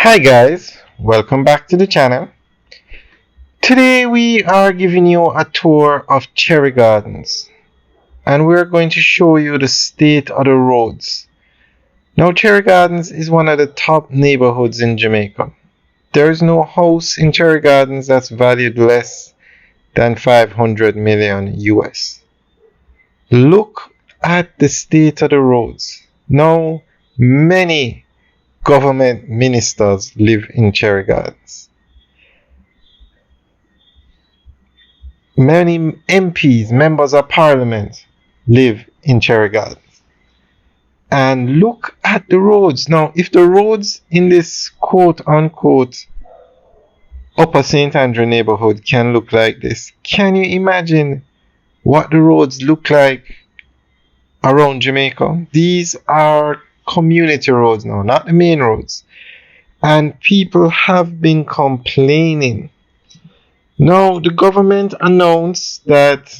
Hi guys, welcome back to the channel. Today we are giving you a tour of Cherry Gardens and we're going to show you the state of the roads. Now Cherry Gardens is one of the top neighborhoods in Jamaica. There is no house in Cherry Gardens that's valued less than 500 million US. Look at the state of the roads. Now many government ministers live in Cherry Gardens. Many MPs, members of parliament, live in Cherry Gardens. And look at the roads. Now, if the roads in this quote unquote Upper St. Andrew neighborhood can look like this, can you imagine what the roads look like around Jamaica? These are community roads now, not the main roads. And people have been complaining. Now, the government announced that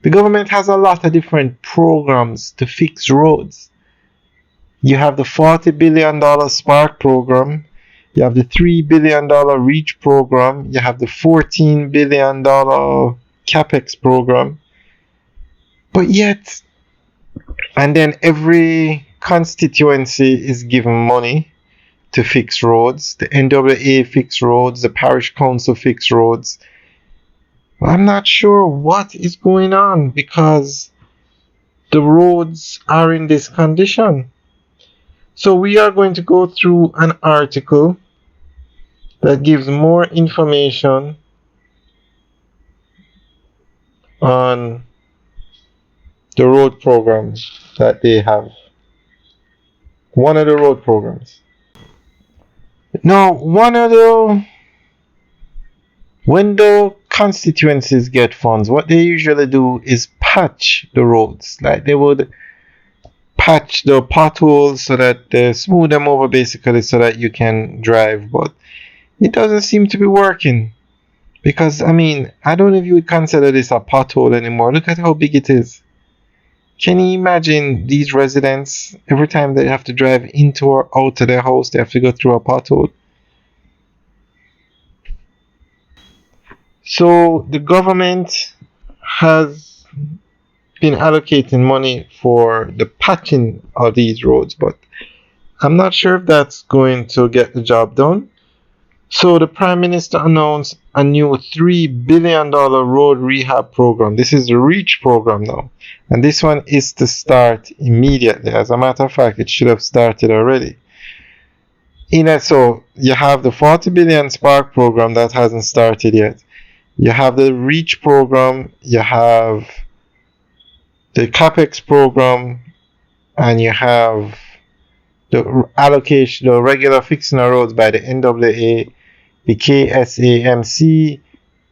the government has a lot of different programs to fix roads. You have the $40 billion Spark program, you have the $3 billion Reach program, you have the $14 billion CapEx program. But yet, and then every constituency is given money to fix roads. The NWA fix roads, the parish council fix roads. I'm not sure what is going on because the roads are in this condition. So we are going to go through an article that gives more information on the road programs that they have. One of the road programs. Now, when the constituencies get funds, what they usually do is patch the roads. Like they would patch the potholes so that they smooth them over basically so that you can drive. But it doesn't seem to be working. Because, I don't know if you would consider this a pothole anymore. Look at how big it is. Can you imagine these residents, every time they have to drive into or out of their house, they have to go through a pothole? So the government has been allocating money for the patching of these roads, but I'm not sure if that's going to get the job done. So the Prime Minister announced a new $3 billion road rehab program. This is the Reach program now. And this one is to start immediately. As a matter of fact, it should have started already. So you have the $40 billion Spark program that hasn't started yet. You have the Reach program, you have the CapEx program, and you have the allocation, the regular fixing of roads by the NWA, the KSAMC,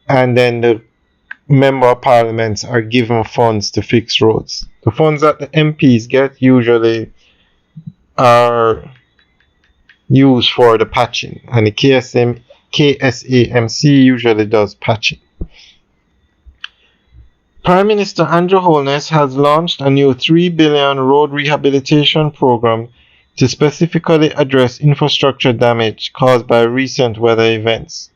and then the member of parliaments are given funds to fix roads. The funds that the MPs get usually are used for the patching, and the KSAMC usually does patching. Prime Minister Andrew Holness has launched a new $3 billion road rehabilitation program to specifically address infrastructure damage caused by recent weather events,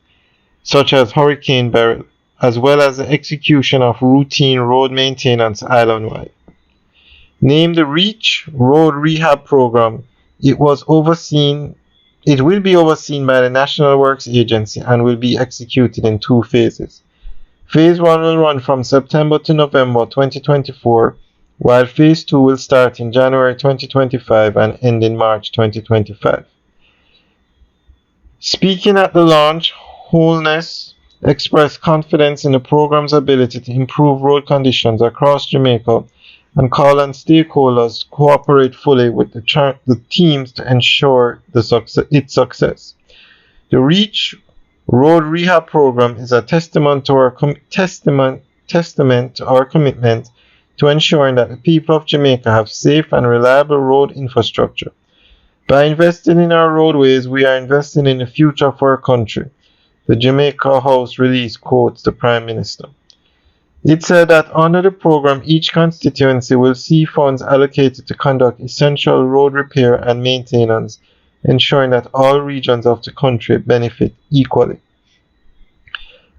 such as Hurricane Beryl, as well as the execution of routine road maintenance island-wide. Named the Reach Road Rehab Program, it will be overseen by the National Works Agency and will be executed in 2 phases. Phase 1 will run from September to November 2024, while Phase 2 will start in January 2025 and end in March 2025. Speaking at the launch, Holness expressed confidence in the program's ability to improve road conditions across Jamaica and called on stakeholders to cooperate fully with the teams to ensure its success. The Reach Road Rehab Program is a testament to our commitment to ensuring that the people of Jamaica have safe and reliable road infrastructure. By investing in our roadways, we are investing in the future of our country, the Jamaica House release quotes the Prime Minister. It said that under the program, each constituency will see funds allocated to conduct essential road repair and maintenance ensuring that all regions of the country benefit equally.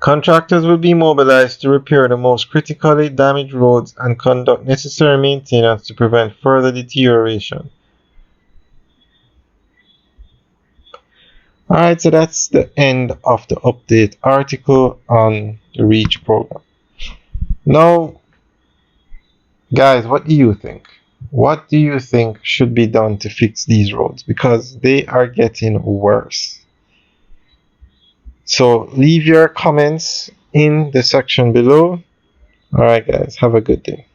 Contractors will be mobilized to repair the most critically damaged roads and conduct necessary maintenance to prevent further deterioration. Alright, so that's the end of the update article on the Reach program. Now, guys, what do you think? What do you think should be done to fix these roads? Because they are getting worse. So leave your comments in the section below. Alright, guys, have a good day.